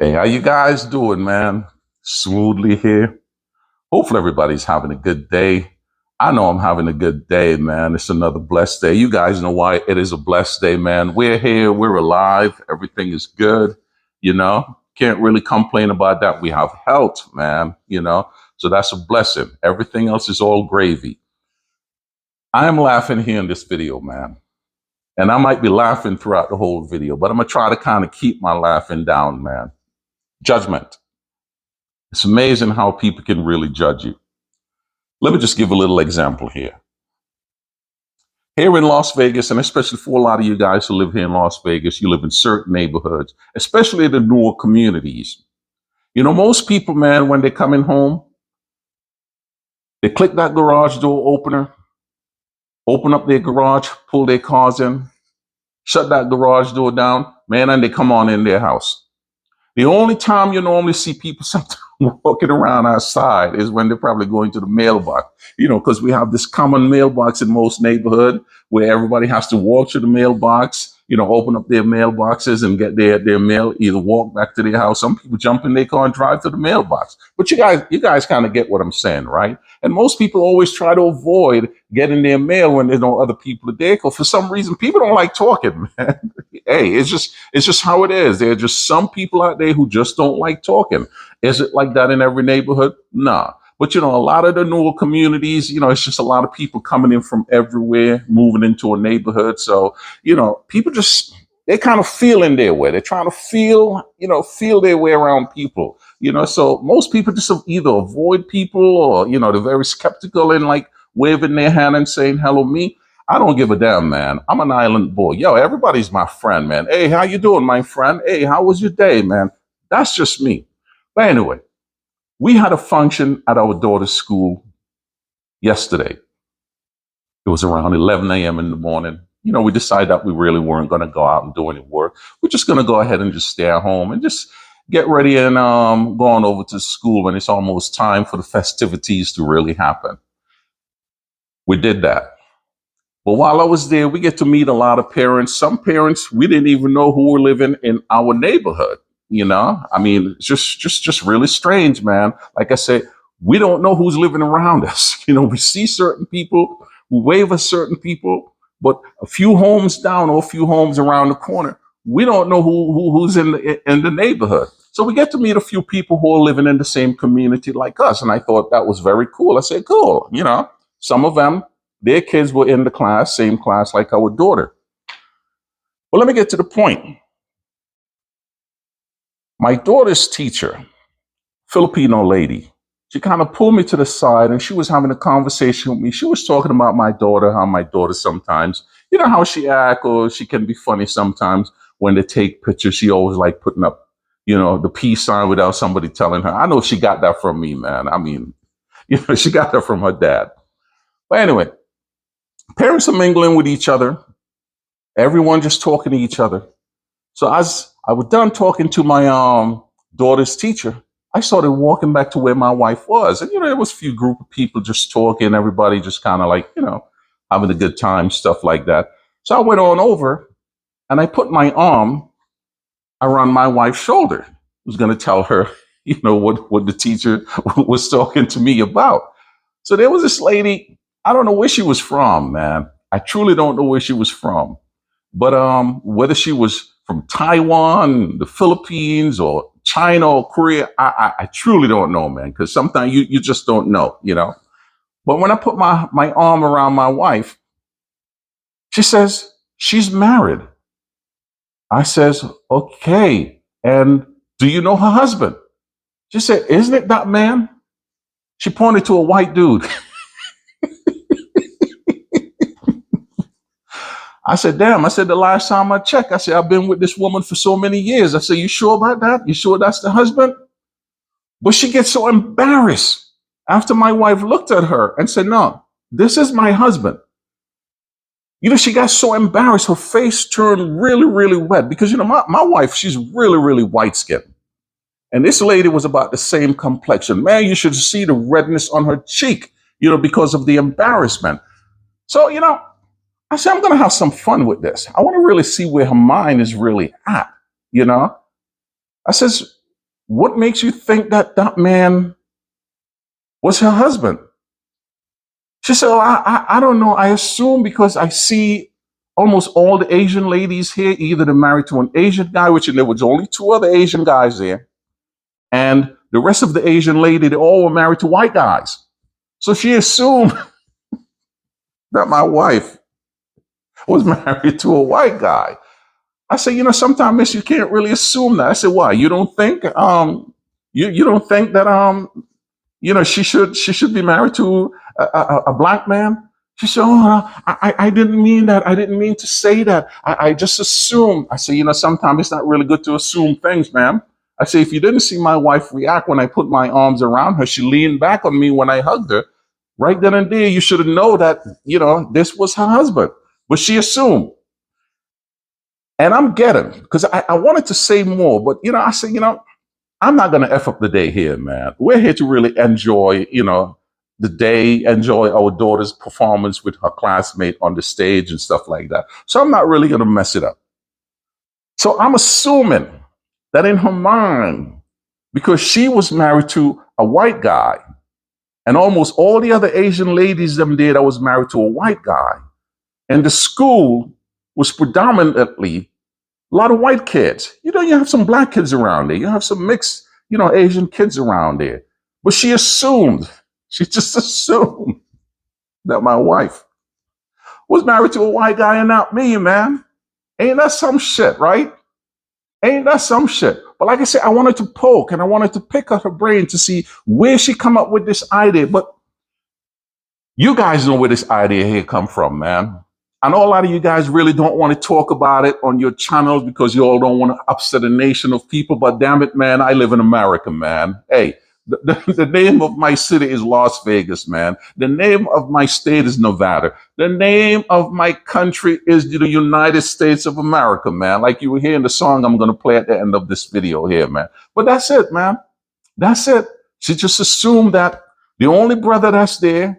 Hey, how you guys doing, man? Smoothly here. Hopefully everybody's having a good day. I know I'm having a good day, man. It's another blessed day. You guys know why it is a blessed day, man. We're here, we're alive, everything is good, you know. Can't really complain about that. We have health, man, you know. So that's a blessing. Everything else is all gravy. I am laughing here in this video, man. And I might be laughing throughout the whole video, but I'm gonna try to kind of keep my laughing down, man. Judgment. It's amazing how people can really judge you. Let me just give a little example here. Here in Las Vegas, and especially for a lot of you guys who live here in Las Vegas, you live in certain neighborhoods, especially the newer communities. You know, most people, man, when they're coming home, they click that garage door opener, open up their garage, pull their cars in, shut that garage door down, man, and they come on in their house. The only time you normally see people sometimes walking around outside is when they're probably going to the mailbox, you know, because we have this common mailbox in most neighborhood where everybody has to walk to the mailbox, you know, open up their mailboxes and get their mail, either walk back to their house. Some people jump in their car and drive to the mailbox. But you guys kind of get what I'm saying, right? And most people always try to avoid getting their mail when they know other people are there. Because for some reason, people don't like talking, man. Hey, it's just how it is. There are just some people out there who just don't like talking. Is it like that in every neighborhood? Nah. But, you know, a lot of the newer communities, you know, it's just a lot of people coming in from everywhere, moving into a neighborhood. So, you know, people just, they're kind of feeling their way. They're trying to feel their way around people, you know. So most people just either avoid people or, you know, they're very skeptical and like waving their hand and saying, hello, me. I don't give a damn, man. I'm an island boy. Yo, everybody's my friend, man. Hey, how you doing, my friend? Hey, how was your day, man? That's just me. But anyway, we had a function at our daughter's school yesterday. It was around 11 a.m. in the morning. You know, we decided that we really weren't going to go out and do any work. We're just going to go ahead and just stay at home and just get ready and go on over to school when it's almost time for the festivities to really happen. We did that. But while I was there, we get to meet a lot of parents. Some parents we didn't even know who were living in our neighborhood. You know, I mean, it's just really strange, man. Like I said, we don't know who's living around us. You know, we see certain people, we wave at certain people, but a few homes down or a few homes around the corner, we don't know who's in the neighborhood. So we get to meet a few people who are living in the same community like us, and I thought that was very cool. I said, cool. You know, some of them, their kids were in the class, same class like our daughter. Well, let me get to the point. My daughter's teacher, Filipino lady, she kind of pulled me to the side and she was having a conversation with me. She was talking about my daughter, how my daughter sometimes, you know, how she act or she can be funny sometimes when they take pictures. She always like putting up, you know, the peace sign without somebody telling her. I know she got that from me, man. I mean, you know, she got that from her dad. But anyway, parents are mingling with each other. Everyone just talking to each other. So as I was done talking to my daughter's teacher, I started walking back to where my wife was. And, you know, there was a few group of people just talking, everybody just kind of like, you know, having a good time, stuff like that. So I went on over and I put my arm around my wife's shoulder. I was going to tell her, you know, what the teacher was talking to me about. So there was this lady, I don't know where she was from, man. I truly don't know where she was from. But whether she was from Taiwan, the Philippines, or China or Korea, I truly don't know, man, because sometimes you just don't know, you know. But when I put my arm around my wife, she says, she's married. I says, okay. And do you know her husband? She said, isn't it that man? She pointed to a white dude. I said, damn, I said, the last time I checked, I said, I've been with this woman for so many years. I said, you sure about that? You sure that's the husband? But she gets so embarrassed after my wife looked at her and said, no, this is my husband. You know, she got so embarrassed. Her face turned really, really wet because, you know, my wife, she's really, really white skinned. And this lady was about the same complexion. Man, you should see the redness on her cheek, you know, because of the embarrassment. So, you know, I said, I'm going to have some fun with this. I want to really see where her mind is really at, you know. I says, what makes you think that that man was her husband? She said, oh, I don't know. I assume because I see almost all the Asian ladies here, either they're married to an Asian guy, which there was only two other Asian guys there, and the rest of the Asian lady, they all were married to white guys. So she assumed that my wife was married to a white guy. I said, sometimes, miss, you can't really assume that. I said, why? You don't think you don't think that she should be married to a black man? She said, oh, I didn't mean that. I didn't mean to say that. I just assumed. I said, sometimes it's not really good to assume things, ma'am. I say, if you didn't see my wife react when I put my arms around her, she leaned back on me when I hugged her. Right then and there, you should have known that, this was her husband. But she assumed. And I'm getting, because I wanted to say more, but, I said, I'm not going to F up the day here, man. We're here to really enjoy, the day, enjoy our daughter's performance with her classmate on the stage and stuff like that. So I'm not really going to mess it up. So I'm assuming that in her mind, because she was married to a white guy, and almost all the other Asian ladies them there that was married to a white guy, and the school was predominantly a lot of white kids. You have some black kids around there. You have some mixed, Asian kids around there. But she just assumed that my wife was married to a white guy and not me, man. Ain't that some shit, right? Ain't that some shit? But like I said, I wanted to poke and I wanted to pick at her brain to see where she come up with this idea. But you guys know where this idea here come from, man. I know a lot of you guys really don't want to talk about it on your channels because you all don't want to upset a nation of people. But damn it, man, I live in America, man. Hey, the name of my city is Las Vegas, man. The name of my state is Nevada. The name of my country is the United States of America, man. Like you were hearing the song I'm going to play at the end of this video here, man. But that's it, man. That's it. She just assumed that the only brother that's there,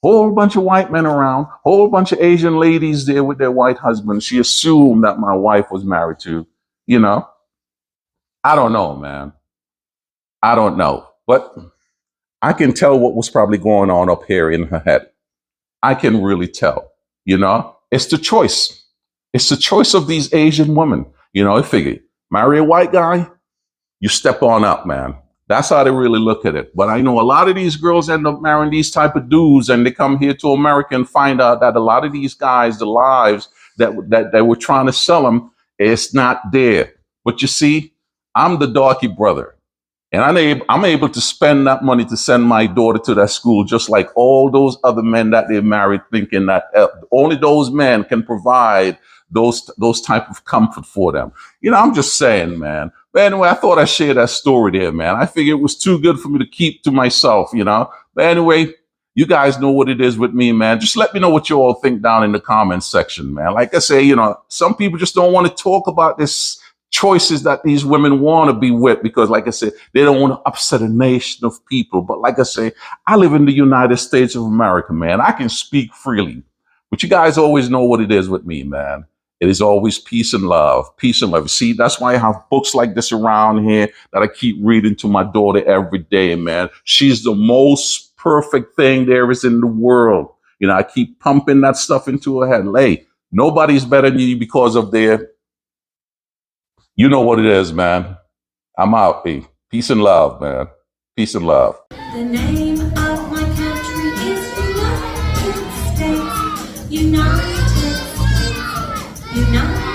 whole bunch of white men around, whole bunch of Asian ladies there with their white husbands. She assumed that my wife was married to, I don't know, man. I don't know. But I can tell what was probably going on up here in her head. I can really tell, It's the choice. It's the choice of these Asian women. I figure, marry a white guy, you step on up, man. That's how they really look at it. But I know a lot of these girls end up marrying these type of dudes, and they come here to America and find out that a lot of these guys, the lives that they were trying to sell them, it's not there. But you see, I'm the darky brother, and I'm able to spend that money to send my daughter to that school, just like all those other men that they married, thinking that only those men can provide those type of comfort for them. I'm just saying, man. But anyway, I thought I'd share that story there, man. I figured it was too good for me to keep to myself, But anyway, you guys know what it is with me, man. Just let me know what you all think down in the comments section, man. Like I say, some people just don't want to talk about this choices that these women want to be with because, like I said, they don't want to upset a nation of people. But like I say, I live in the United States of America, man. I can speak freely. But you guys always know what it is with me, man. It is always peace and love. Peace and love. See, that's why I have books like this around here that I keep reading to my daughter every day, man. She's the most perfect thing there is in the world. I keep pumping that stuff into her head. Hey, nobody's better than you because of their, you know what it is, man. I'm out, P. Peace and love, man. Peace and love. The name of my country is United States. United States. United